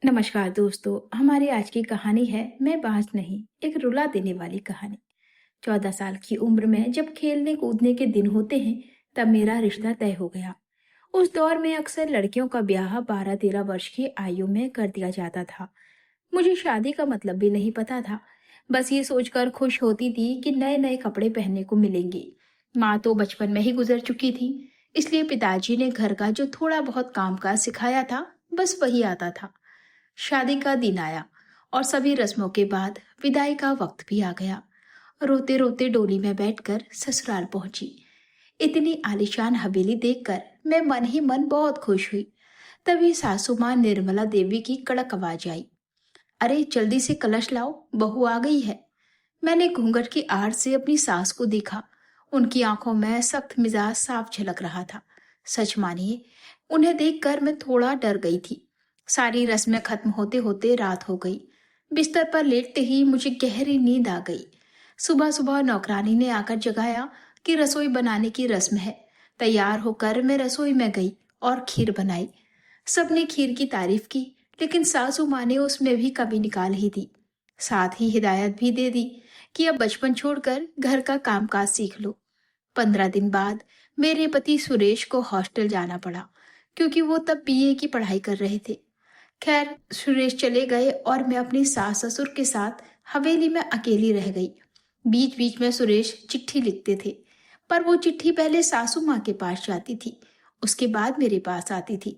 नमस्कार दोस्तों। हमारी आज की कहानी है मैं बाज नहीं, एक रुला देने वाली कहानी। 14 साल की उम्र में जब खेलने कूदने के दिन होते हैं, तब मेरा रिश्ता तय हो गया। उस दौर में अक्सर लड़कियों का ब्याह 12-13 वर्ष की आयु में कर दिया जाता था। मुझे शादी का मतलब भी नहीं पता था। बस ये सोचकर खुश होती थी कि नए नए कपड़े पहनने को मिलेंगे। माँ तो बचपन में ही गुजर चुकी थी, इसलिए पिताजी ने घर का जो थोड़ा बहुत कामकाज सिखाया था, बस वही आता था। शादी का दिन आया और सभी रस्मों के बाद विदाई का वक्त भी आ गया। रोते रोते डोली में बैठकर ससुराल पहुंची। इतनी आलीशान हवेली देखकर मैं मन ही मन बहुत खुश हुई। तभी सासू माँ निर्मला देवी की कड़क आवाज आई, अरे जल्दी से कलश लाओ, बहू आ गई है। मैंने घूंघट की आड़ से अपनी सास को देखा। उनकी आंखों में सख्त मिजाज साफ झलक रहा था। सच मानिए, उन्हें देखकर मैं थोड़ा डर गई थी। सारी रस्में खत्म होते होते रात हो गई। बिस्तर पर लेटते ही मुझे गहरी नींद आ गई। सुबह सुबह नौकरानी ने आकर जगाया कि रसोई बनाने की रस्म है। तैयार होकर मैं रसोई में गई और खीर बनाई। सबने खीर की तारीफ की, लेकिन सासू माँ ने उसमें भी कमी निकाल ही दी। साथ ही हिदायत भी दे दी कि अब बचपन छोड़कर घर का कामकाज सीख लो। 15 दिन बाद मेरे पति सुरेश को हॉस्टल जाना पड़ा, क्योंकि वो तब बीए की पढ़ाई कर रहे थे। खैर, सुरेश चले गए और मैं अपनी सास ससुर के साथ हवेली में अकेली रह गई। बीच बीच में सुरेश चिट्ठी लिखते थे, पर वो चिट्ठी पहले सासू माँ के पास जाती थी, उसके बाद मेरे पास आती थी।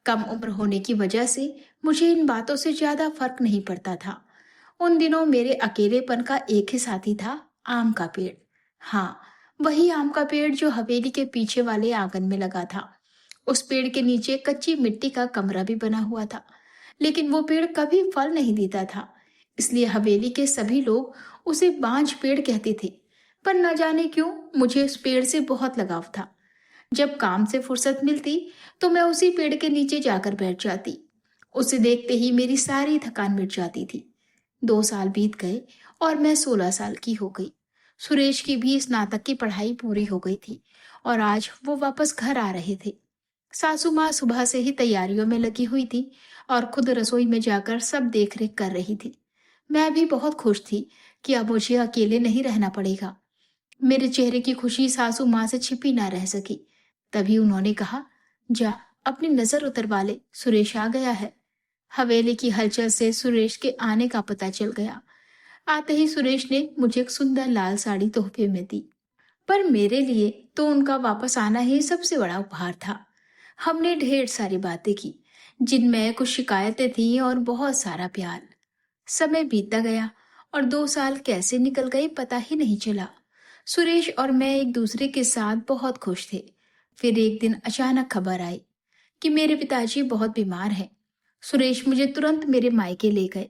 कम उम्र होने की वजह से मुझे इन बातों से ज्यादा फर्क नहीं पड़ता था। उन दिनों मेरे अकेलेपन का एक ही साथी था, आम का पेड़। हाँ, वही आम का पेड़ जो हवेली के पीछे वाले आंगन में लगा था। उस पेड़ के नीचे कच्ची मिट्टी का कमरा भी बना हुआ था, लेकिन वो पेड़ कभी फल नहीं देता था। इसलिए हवेली के सभी लोग उसे बांझ पेड़ कहते थे। पर न जाने क्यों मुझे उस पेड़ से बहुत लगाव था। जब काम से फुर्सत मिलती तो मैं उसी पेड़ के नीचे जाकर बैठ जाती। उसे देखते ही मेरी सारी थकान मिट जाती थी। 2 साल बीत गए और मैं 16 साल की हो गई। सुरेश की भी स्नातक की पढ़ाई पूरी हो गई थी और आज वो वापस घर आ रहे थे। सासू माँ सुबह से ही तैयारियों में लगी हुई थी और खुद रसोई में जाकर सब देख रेख कर रही थी। मैं भी बहुत खुश थी कि अब मुझे अकेले नहीं रहना पड़ेगा। मेरे चेहरे की खुशी सासू माँ से छिपी ना रह सकी। तभी उन्होंने कहा, जा अपनी नजर उतरवा ले, सुरेश आ गया है। हवेली की हलचल से सुरेश के आने का पता चल गया। आते ही सुरेश ने मुझे एक सुंदर लाल साड़ी तोहफे में दी। पर मेरे लिए तो उनका वापस आना ही सबसे बड़ा उपहार था। हमने ढेर सारी बातें की, जिनमें कुछ शिकायतें थीं और बहुत सारा प्यार। समय बीतता गया और 2 साल कैसे निकल गए पता ही नहीं चला। सुरेश और मैं एक दूसरे के साथ बहुत खुश थे। फिर एक दिन अचानक खबर आई कि मेरे पिताजी बहुत बीमार हैं। सुरेश मुझे तुरंत मेरे मायके ले गए।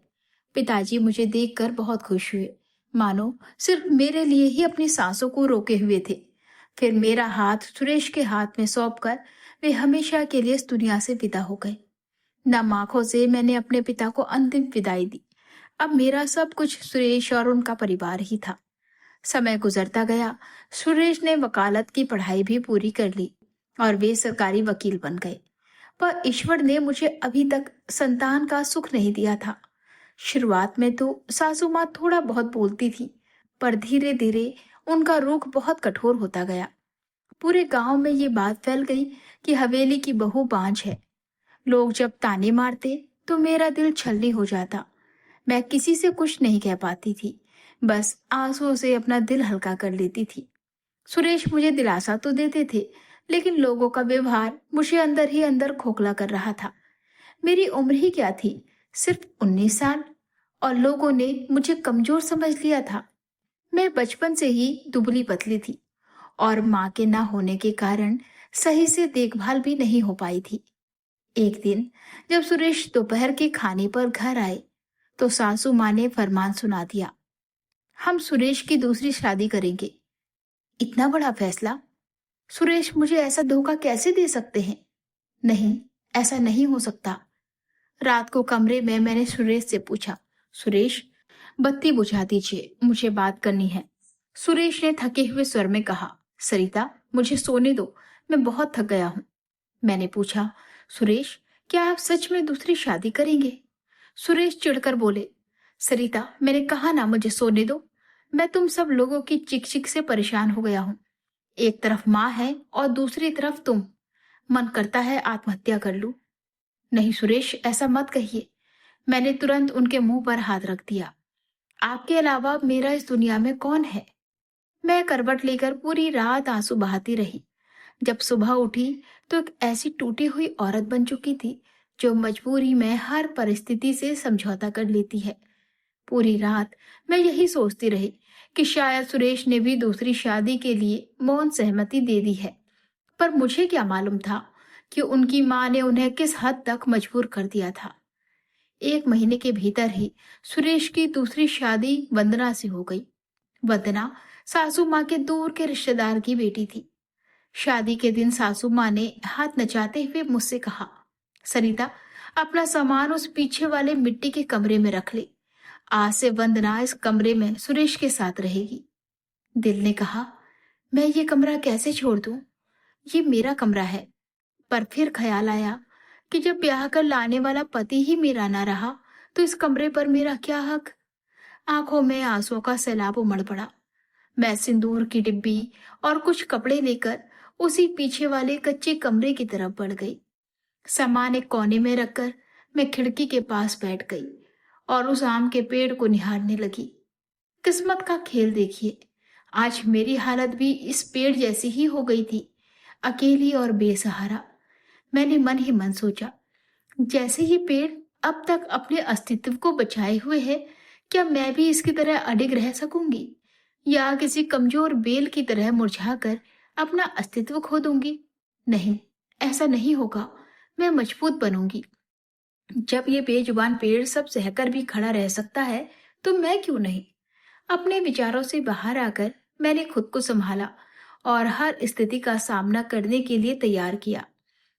पिताजी मुझे देखकर बहुत खुश हुए, मानो सिर्फ मेरे लिए ही अपनी सांसों को रोके हुए थे। फिर मेरा हाथ सुरेश के हाथ में सौंपकर वे हमेशा के लिए इस दुनिया से विदा हो गए। नम आंखों से मैंने अपने पिता को अंतिम विदाई दी। अब मेरा सब कुछ सुरेश और उनका परिवार ही था। समय गुजरता गया। सुरेश ने वकालत की पढ़ाई भी पूरी कर ली और वे सरकारी वकील बन गए। पर ईश्वर ने मुझे अभी तक संतान का सुख नहीं दिया था। शुरुआत में तो सासू माँ थोड़ा बहुत बोलती थी, पर धीरे धीरे उनका रुख बहुत कठोर होता गया। पूरे गांव में ये बात फैल गई कि हवेली की बहू बांझ है। लोग जब ताने मारते तो मेरा दिल छलनी हो जाता। मैं किसी से कुछ नहीं कह पाती थी, बस आंसुओं से अपना दिल हल्का कर लेती थी। सुरेश मुझे दिलासा तो देते थे, लेकिन लोगों का व्यवहार मुझे अंदर ही अंदर खोखला कर रहा था। मेरी उम्र ही क्या थी, सिर्फ 19 साल, और लोगों ने मुझे कमजोर समझ लिया था। मैं बचपन से ही दुबली पतली थी और माँ के ना होने के कारण सही से देखभाल भी नहीं हो पाई थी। एक दिन जब सुरेश दोपहर के खाने पर घर आए, तो सासू माँ ने फरमान सुना दिया, हम सुरेश की दूसरी शादी करेंगे। इतना बड़ा फैसला! सुरेश मुझे ऐसा धोखा कैसे दे सकते हैं? नहीं, ऐसा नहीं हो सकता। रात को कमरे में मैंने सुरेश से पूछा, सुरेश, बत्ती बुझा दीजिए, मुझे बात करनी है। सुरेश ने थके हुए स्वर में कहा, सरिता, मुझे सोने दो, मैं बहुत थक गया हूं। मैंने पूछा, सुरेश, क्या आप सच में दूसरी शादी करेंगे? सुरेश चिढ़कर बोले, सरिता, मैंने कहा ना मुझे सोने दो। मैं तुम सब लोगों की चिक चिक से परेशान हो गया हूँ। एक तरफ माँ है और दूसरी तरफ तुम। मन करता है आत्महत्या कर लूं। नहीं सुरेश, ऐसा मत कहिए। मैंने तुरंत उनके मुंह पर हाथ रख दिया। आपके अलावा मेरा इस दुनिया में कौन है? मैं करवट लेकर पूरी रात आंसू बहाती रही। जब सुबह उठी तो एक ऐसी टूटी हुई औरत बन चुकी थी जो मजबूरी में हर परिस्थिति से समझौता कर लेती है। पूरी रात मैं यही सोचती रही कि शायद सुरेश ने भी दूसरी शादी के लिए मौन सहमति दे दी है। पर मुझे क्या मालूम था कि उनकी माँ ने उन्हें किस हद तक मजबूर कर दिया था। 1 महीने के भीतर ही सुरेश की दूसरी शादी वंदना से हो गई। वंदना सासू माँ के दूर के रिश्तेदार की बेटी थी। शादी के दिन सासू माँ ने हाथ नचाते हुए मुझसे कहा, सरिता, अपना सामान उस पीछे वाले मिट्टी के कमरे में रख ले। आज से वंदना इस कमरे में सुरेश के साथ रहेगी। दिल ने कहा, मैं ये कमरा कैसे छोड़ दूं? ये मेरा कमरा है। पर फिर ख्याल आया कि जब ब्याह कर लाने वाला पति ही मेरा ना रहा तो इस कमरे पर मेरा क्या हक। आंखों में आंसुओं का सैलाब उमड़ पड़ा। मैं सिंदूर की डिब्बी और कुछ कपड़े लेकर उसी पीछे वाले कच्चे कमरे की तरफ बढ़ गई। सामान एक कोने में रखकर मैं खिड़की के पास बैठ गई और उस आम के पेड़ को निहारने लगी। किस्मत का खेल देखिए, आज मेरी हालत भी इस पेड़ जैसी ही हो गई थी, अकेली और बेसहारा। मैंने मन ही मन सोचा, जैसे ये पेड़ अब तक अपने अस्तित्व को बचाए हुए है, क्या मैं भी इसकी तरह अडिग रह सकूंगी या किसी कमजोर बेल की तरह मुरझाकर अपना अस्तित्व खो दूंगी? नहीं, ऐसा नहीं होगा। मैं मजबूत बनूंगी। जब ये बेजुबान पेड़ सब सहकर भी खड़ा रह सकता है तो मैं क्यों नहीं? अपने विचारों से बाहर आकर मैंने खुद को संभाला और हर स्थिति का सामना करने के लिए तैयार किया।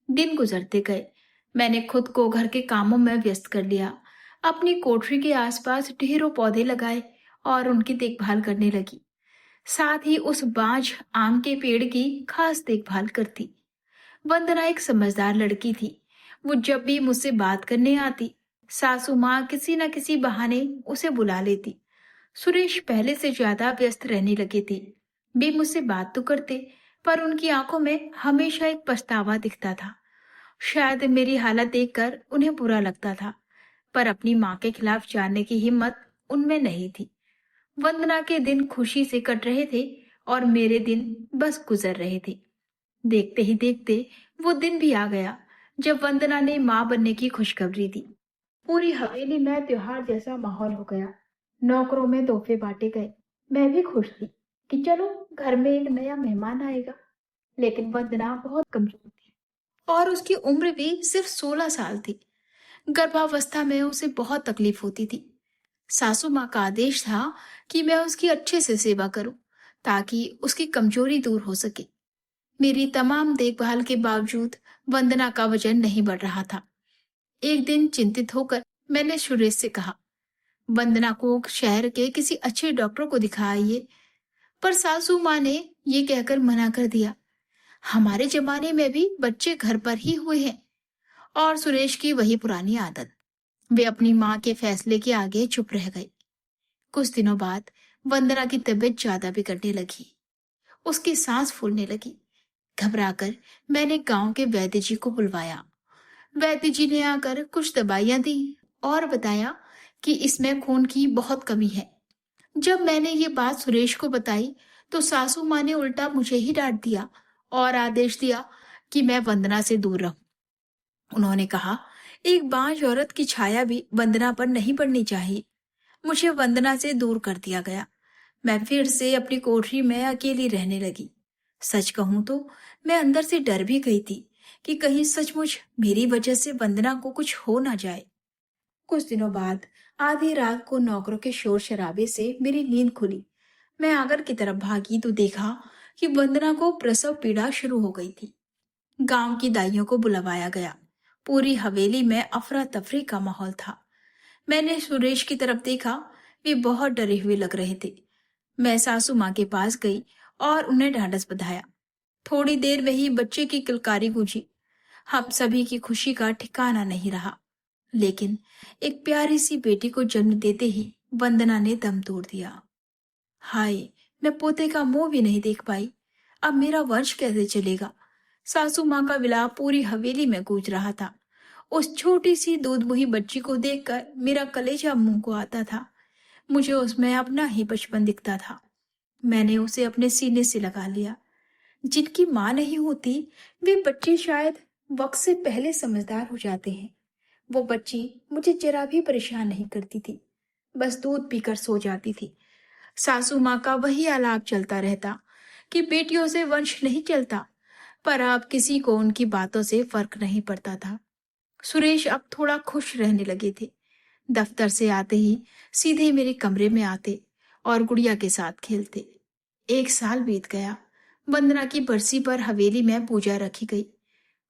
दिन गुजरते गए। मैंने खुद को घर के कामों में व्यस्त कर लिया। अपनी कोठरी के आसपास ढेरों पौधे लगाए और उनकी देखभाल करने लगी। साथ ही उस बांझ आम के पेड़ की खास देखभाल करती। वंदना एक समझदार लड़की थी। वो जब भी मुझसे बात करने आती, सासू माँ किसी न किसी बहाने उसे बुला लेती। सुरेश पहले से ज्यादा व्यस्त रहने लगे थे। वे मुझसे बात तो करते, पर उनकी आंखों में हमेशा एक पछतावा दिखता था। शायद मेरी हालत देखकर उन्हें बुरा लगता था, पर अपनी माँ के खिलाफ जाने की हिम्मत उनमें नहीं थी। वंदना के दिन खुशी से कट रहे थे और मेरे दिन बस गुजर रहे थे। देखते ही देखते वो दिन भी आ गया जब वंदना ने माँ बनने की खुशखबरी दी। पूरी हवेली में त्योहार जैसा माहौल हो गया। नौकरों में तोहफे बांटे गए। मैं भी खुश थी कि चलो घर में एक नया मेहमान आएगा। लेकिन वंदना बहुत कमजोर थी और उसकी उम्र भी सिर्फ 16 साल थी। गर्भावस्था में उसे बहुत तकलीफ होती थी। सासू माँ का आदेश था कि मैं उसकी अच्छे से सेवा करूं ताकि उसकी कमजोरी दूर हो सके। मेरी तमाम देखभाल के बावजूद वंदना का वजन नहीं बढ़ रहा था। एक दिन चिंतित होकर मैंने सुरेश से कहा, वंदना को शहर के किसी अच्छे डॉक्टर को दिखाइए। पर सासू माँ ने ये कहकर मना कर दिया, हमारे जमाने में भी बच्चे घर पर ही हुए हैं। और सुरेश की वही पुरानी आदत, वे अपनी माँ के फैसले के आगे चुप रह गए। कुछ दिनों बाद वंदना की तबीयत ज्यादा बिगड़ने लगी। उसकी सांस फूलने लगी। घबराकर मैंने गांव के वैद्य जी को बुलवाया। वैद्य जी ने आकर कुछ दवाइयां दी और बताया कि इसमें खून की बहुत कमी है। जब मैंने ये बात सुरेश को बताई तो सासू माँ ने उल्टा मुझे ही डांट दिया और आदेश दिया कि मैं वंदना से दूर रहूं। उन्होंने कहा, एक बांझ औरत की छाया भी वंदना पर नहीं पड़नी चाहिए। मुझे वंदना से दूर कर दिया गया। मैं फिर से अपनी कोठरी में अकेली रहने लगी। सच कहूं तो मैं अंदर से डर भी गई थी कि कहीं सचमुच मेरी वजह से वंदना को कुछ हो ना जाए। कुछ दिनों बाद आधी रात को नौकरों के शोर शराबे से मेरी नींद खुली। मैं आंगन की तरफ भागी तो देखा कि वंदना को प्रसव पीड़ा शुरू हो गई थी। गांव की दाइयों को बुलवाया गया। पूरी हवेली में अफरा तफरी का माहौल था। मैंने सुरेश की तरफ देखा। वे बहुत डरे हुए लग रहे थे। मैं सासू माँ के पास गई और उन्हें ढांढस बंधाया। थोड़ी देर में ही बच्चे की किलकारी गूंजी। हम सभी की खुशी का ठिकाना नहीं रहा। लेकिन एक प्यारी सी बेटी को जन्म देते ही वंदना ने दम तोड़ दिया। हाय, मैं पोते का मुंह भी नहीं देख पाई। अब मेरा वंश कैसे चलेगा? सासू माँ का विलाप पूरी हवेली में गूंज रहा था। उस छोटी सी दूध मुही बच्ची को देखकर मेरा कलेजा मुंह को आता था। मुझे उसमें अपना ही बचपन दिखता था। मैंने उसे अपने सीने से लगा लिया। जिनकी माँ नहीं होती, वे बच्चे शायद वक्त से पहले समझदार हो जाते हैं। वो बच्ची मुझे जरा भी परेशान नहीं करती थी, बस दूध पीकर सो जाती थी। सासू माँ का वही आलाप चलता रहता कि बेटियों से वंश नहीं चलता, पर अब किसी को उनकी बातों से फर्क नहीं पड़ता था। सुरेश अब थोड़ा खुश रहने लगे थे। दफ्तर से आते ही सीधे मेरे कमरे में आते और गुड़िया के साथ खेलते। 1 साल बीत गया। वंदना की बरसी पर हवेली में पूजा रखी गई।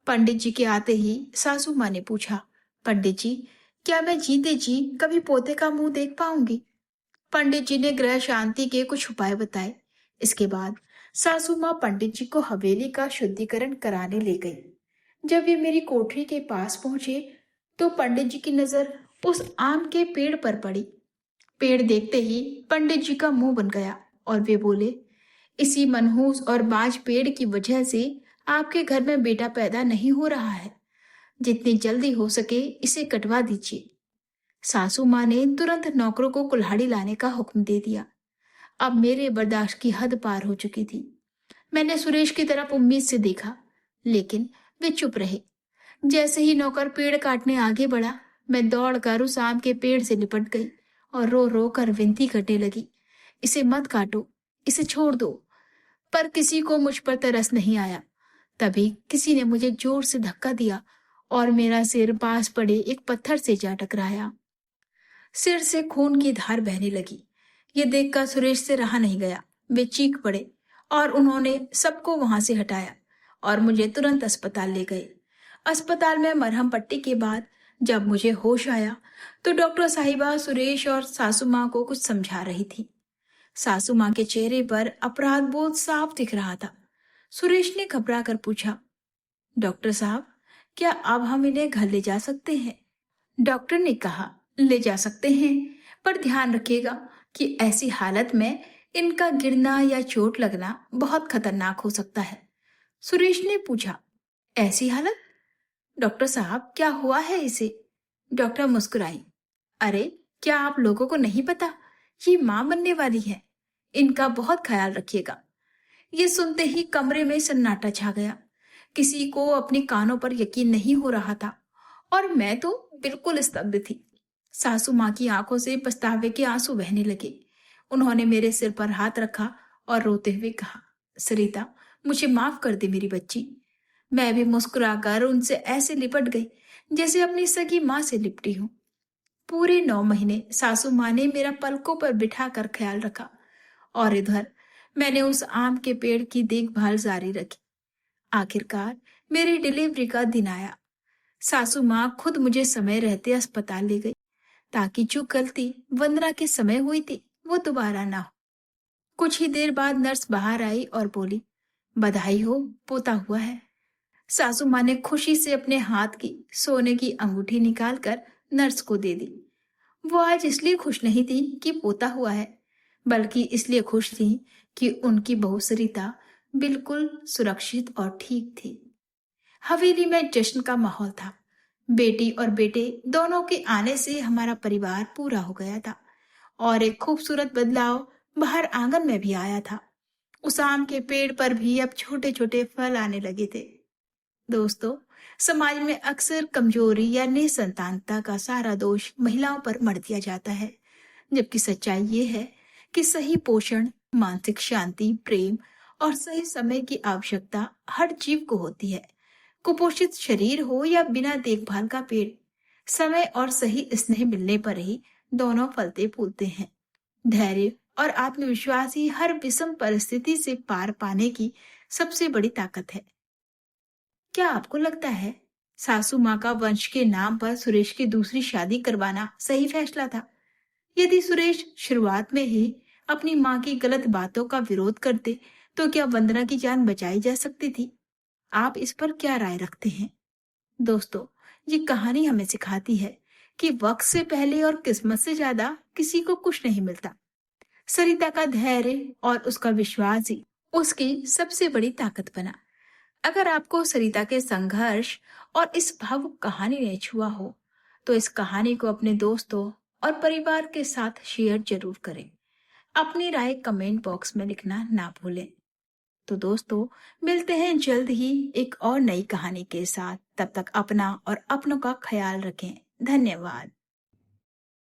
पंडित जी के आते ही सासू माँ ने पूछा, पंडित जी, क्या मैं जीते जी कभी पोते का मुंह देख पाऊंगी? पंडित जी ने ग्रह शांति के कुछ उपाय बताए। इसके बाद सासू माँ पंडित जी को हवेली का शुद्धिकरण कराने ले गई। जब वे मेरी कोठरी के पास पहुंचे तो पंडित जी की नजर उस आम के पेड़ पर पड़ी। पेड़ देखते ही पंडित जी का मुंह बन गया और वे बोले, इसी मनहूस और बाज पेड़ की वजह से आपके घर में बेटा पैदा नहीं हो रहा है। जितनी जल्दी हो सके इसे कटवा दीजिए। सासू माँ ने तुरंत नौकरों को कुल्हाड़ी लाने का हुक्म दे दिया। अब मेरे बर्दाश्त की हद पार हो चुकी थी। मैंने सुरेश की तरफ उम्मीद से देखा, लेकिन वे चुप रहे। जैसे ही नौकर पेड़ काटने आगे बढ़ा, मैं दौड़कर उस आम के पेड़ से लिपट गई और रो रो कर विनती करने लगी, इसे मत काटो, इसे छोड़ दो। पर किसी को मुझ पर तरस नहीं आया। तभी किसी ने मुझे जोर से धक्का दिया और मेरा सिर पास पड़े एक पत्थर से जा टकराया। सिर से खून की धार बहने लगी। ये देखकर सुरेश से रहा नहीं गया। वे चीख पड़े और उन्होंने सबको वहां से हटाया और मुझे तुरंत अस्पताल ले गए। अस्पताल में मरहम पट्टी के बाद जब मुझे होश आया तो डॉक्टर साहिबा सुरेश और सासू माँ को कुछ समझा रही थी। सासू माँ के चेहरे पर अपराध बोध साफ दिख रहा था। सुरेश ने घबरा कर पूछा, डॉक्टर साहब, क्या अब हम इन्हें घर ले जा सकते हैं? डॉक्टर ने कहा, ले जा सकते हैं, पर ध्यान रखिएगा कि ऐसी हालत में इनका गिरना या चोट लगना बहुत खतरनाक हो सकता है। सुरेश ने पूछा, ऐसी हालत? डॉक्टर साहब, क्या हुआ है इसे? डॉक्टर मुस्कुराई, अरे, क्या आप लोगों को नहीं पता, ये मां बनने वाली है, इनका बहुत ख्याल रखिएगा। ये सुनते ही कमरे में सन्नाटा छा गया। किसी को अपने कानों पर यकीन नहीं हो रहा था और मैं तो बिल्कुल स्तब्ध थी। सासू माँ की आंखों से पछतावे के आंसू बहने लगे। उन्होंने मेरे सिर पर हाथ रखा और रोते हुए कहा, सरिता, मुझे माफ कर दे मेरी बच्ची। मैं भी मुस्कुराकर उनसे ऐसे लिपट गई जैसे अपनी सगी माँ से लिपटी हूँ। पूरे 9 महीने सासू माँ ने मेरा पलकों पर बिठा कर ख्याल रखा और इधर मैंने उस आम के पेड़ की देखभाल जारी रखी। आखिरकार मेरी डिलीवरी का दिन आया। सासू माँ खुद मुझे समय रहते अस्पताल ले गई ताकि जो गलती वंदना के समय हुई थी वो दोबारा ना हो। कुछ ही देर बाद नर्स बाहर आई और बोली, बधाई हो, पोता हुआ है। सासू माँ ने खुशी से अपने हाथ की सोने की अंगूठी निकालकर नर्स को दे दी। वो आज इसलिए खुश नहीं थी कि पोता हुआ है, बल्कि इसलिए खुश थी कि उनकी बहू सरिता बिल्कुल सुरक्षित और ठीक थी। हवेली में जश्न का माहौल था। बेटी और बेटे दोनों के आने से हमारा परिवार पूरा हो गया था और एक खूबसूरत बदलाव बाहर आंगन में भी आया था। उस आम के पेड़ पर भी अब छोटे छोटे फल आने लगे थे। दोस्तों, समाज में अक्सर कमजोरी या निसंतानता का सारा दोष महिलाओं पर मढ़ दिया जाता है, जबकि सच्चाई ये है कि सही पोषण, मानसिक शांति, प्रेम और सही समय की आवश्यकता हर जीव को होती है। कुपोषित शरीर हो या बिना देखभाल का पेड़, समय और सही स्नेह मिलने पर ही दोनों फलते फूलते हैं। धैर्य और आत्मविश्वास ही हर विषम परिस्थिति से पार पाने की सबसे बड़ी ताकत है। क्या आपको लगता है सासू माँ का वंश के नाम पर सुरेश की दूसरी शादी करवाना सही फैसला था? यदि सुरेश शुरुआत में ही अपनी माँ की गलत बातों का विरोध करते तो क्या वंदना की जान बचाई जा सकती थी? आप इस पर क्या राय रखते हैं? दोस्तों, ये कहानी हमें सिखाती है कि वक्त से पहले और किस्मत से ज्यादा किसी को कुछ नहीं मिलता। सरिता का धैर्य और उसका विश्वास ही उसकी सबसे बड़ी ताकत बना। अगर आपको सरिता के संघर्ष और इस भावुक कहानी ने छुआ हो, तो इस कहानी को अपने दोस्तों और परिवार के साथ शेयर जरूर करें। अपनी राय कमेंट बॉक्स में लिखना ना भूलें। तो दोस्तों, मिलते हैं जल्द ही एक और नई कहानी के साथ। तब तक अपना और अपनों का ख्याल रखें। धन्यवाद।